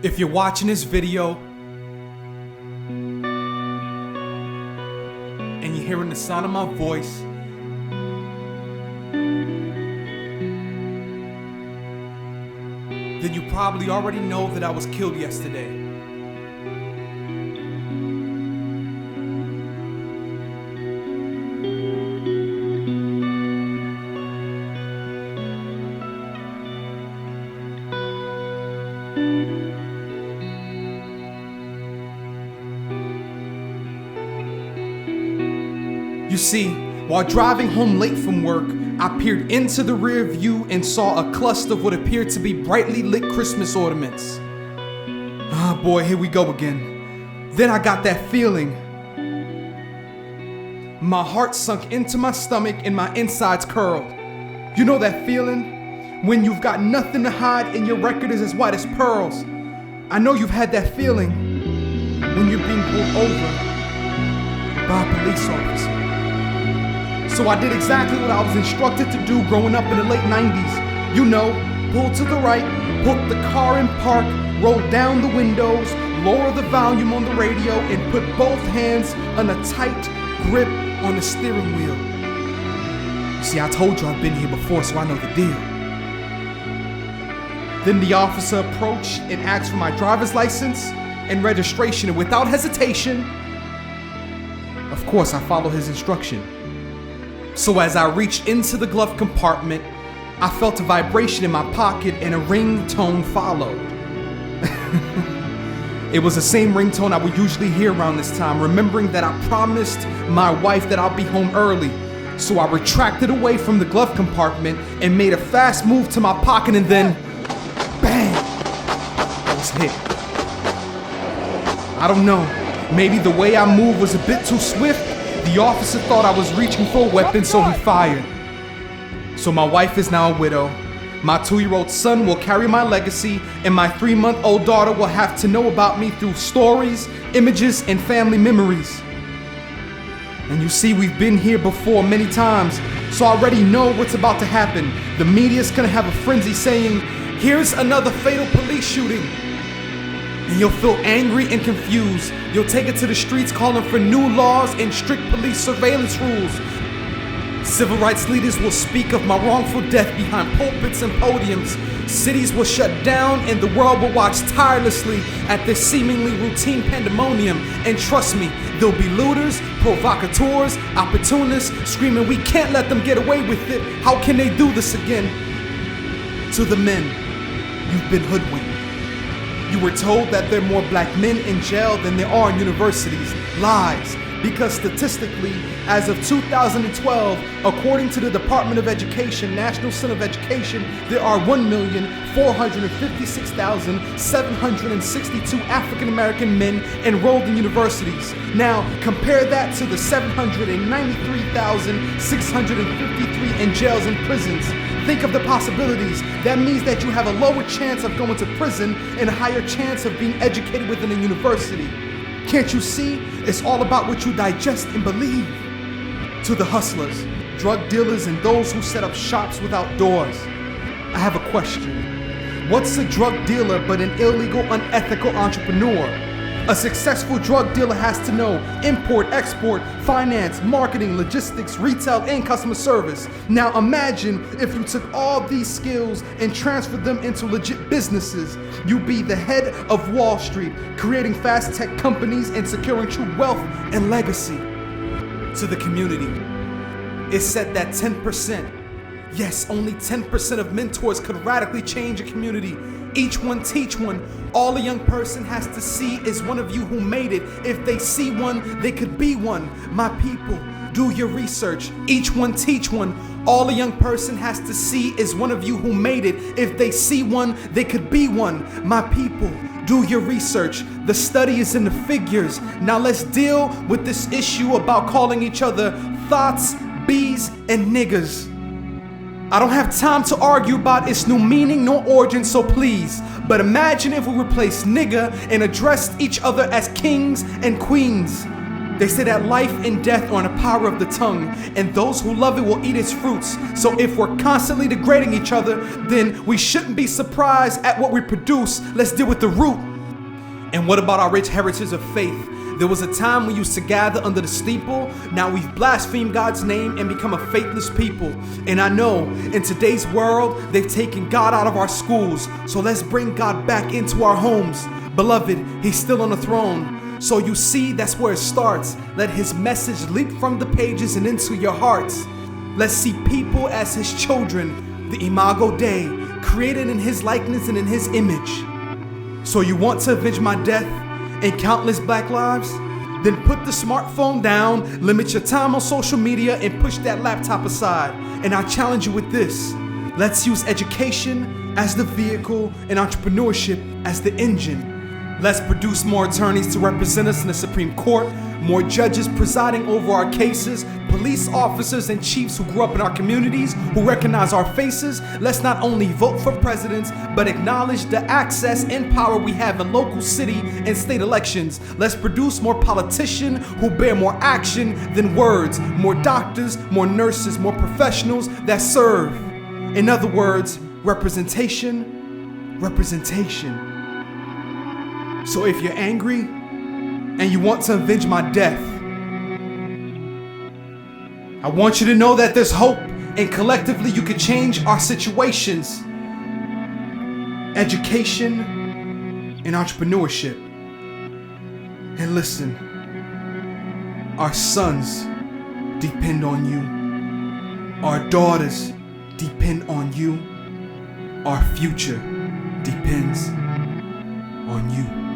If you're watching this video and you're hearing the sound of my voice, then you probably already know that I was killed yesterday. You see, while driving home late from work, I peered into the rear view and saw a cluster of what appeared to be brightly lit Christmas ornaments. Ah, boy, here we go again. Then I got that feeling. My heart sunk into my stomach and my insides curled. You know that feeling? When you've got nothing to hide and your record is as white as pearls. I know you've had that feeling when you're being pulled over by a police officer. So I did exactly what I was instructed to do growing up in the late 90s. You know, pull to the right, put the car in park, roll down the windows, lower the volume on the radio, and put both hands on a tight grip on the steering wheel. You see, I told you I've been here before, so I know the deal. Then the officer approached and asked for my driver's license and registration, and without hesitation, of course, I followed his instruction. So as I reached into the glove compartment, I felt a vibration in my pocket and a ringtone followed. It was the same ringtone I would usually hear around this time, remembering that I promised my wife that I'll be home early. So I retracted away from the glove compartment and made a fast move to my pocket, and then, bang, I was hit. I don't know, maybe the way I moved was a bit too swift. The officer thought I was reaching for a weapon, so he fired. So my wife is now a widow. My 2-year-old son will carry my legacy, and my 3-month-old daughter will have to know about me through stories, images, and family memories. And you see, we've been here before many times, so I already know what's about to happen. The media's gonna have a frenzy saying, "Here's another fatal police shooting." And you'll feel angry and confused. You'll take it to the streets calling for new laws and strict police surveillance rules. Civil rights leaders will speak of my wrongful death behind pulpits and podiums. Cities will shut down and the world will watch tirelessly at this seemingly routine pandemonium. And trust me, there'll be looters, provocateurs, opportunists screaming, "We can't let them get away with it. How can they do this again?" To the men, you've been hoodwinked. You were told that there are more black men in jail than there are in universities. Lies. Because statistically, as of 2012, according to the Department of Education, National Center of Education, there are 1,456,762 African American men enrolled in universities. Now, compare that to the 793,653 in jails and prisons. Think of the possibilities. That means that you have a lower chance of going to prison and a higher chance of being educated within a university. Can't you see? It's all about what you digest and believe. To the hustlers, drug dealers, and those who set up shops without doors, I have a question. What's a drug dealer but an illegal, unethical entrepreneur? A successful drug dealer has to know import, export, finance, marketing, logistics, retail, and customer service. Now imagine if you took all these skills and transferred them into legit businesses. You'd be the head of Wall Street, creating fast tech companies and securing true wealth and legacy. To the community, it's said that 10%, yes, only 10% of mentors could radically change a community. Each one teach one. All a young person has to see is one of you who made it. If they see one, they could be one. My people, do your research. Each one teach one. All a young person has to see is one of you who made it. If they see one, they could be one. My people, do your research. The study is in the figures. Now let's deal with this issue about calling each other thoughts, bees, and niggas. I don't have time to argue about its new meaning nor origin, so please. But imagine if we replaced nigga and addressed each other as kings and queens. They say that life and death are in the power of the tongue, and those who love it will eat its fruits. So if we're constantly degrading each other, then we shouldn't be surprised at what we produce. Let's deal with the root. And what about our rich heritage of faith? There was a time we used to gather under the steeple. Now we've blasphemed God's name and become a faithless people. And I know in today's world, they've taken God out of our schools. So let's bring God back into our homes. Beloved, He's still on the throne. So you see, that's where it starts. Let His message leap from the pages and into your hearts. Let's see people as His children, the Imago Dei, created in His likeness and in His image. So you want to avenge my death and countless black lives? Then put the smartphone down, limit your time on social media, and push that laptop aside. And I challenge you with this. Let's use education as the vehicle and entrepreneurship as the engine. Let's produce more attorneys to represent us in the Supreme Court, more judges presiding over our cases, police officers and chiefs who grew up in our communities, who recognize our faces. Let's not only vote for presidents, but acknowledge the access and power we have in local, city, and state elections. Let's produce more politicians who bear more action than words, more doctors, more nurses, more professionals that serve. In other words, representation, representation. So if you're angry and you want to avenge my death, I want you to know that there's hope, and collectively you can change our situations. Education and entrepreneurship. And listen, our sons depend on you. Our daughters depend on you. Our future depends on you.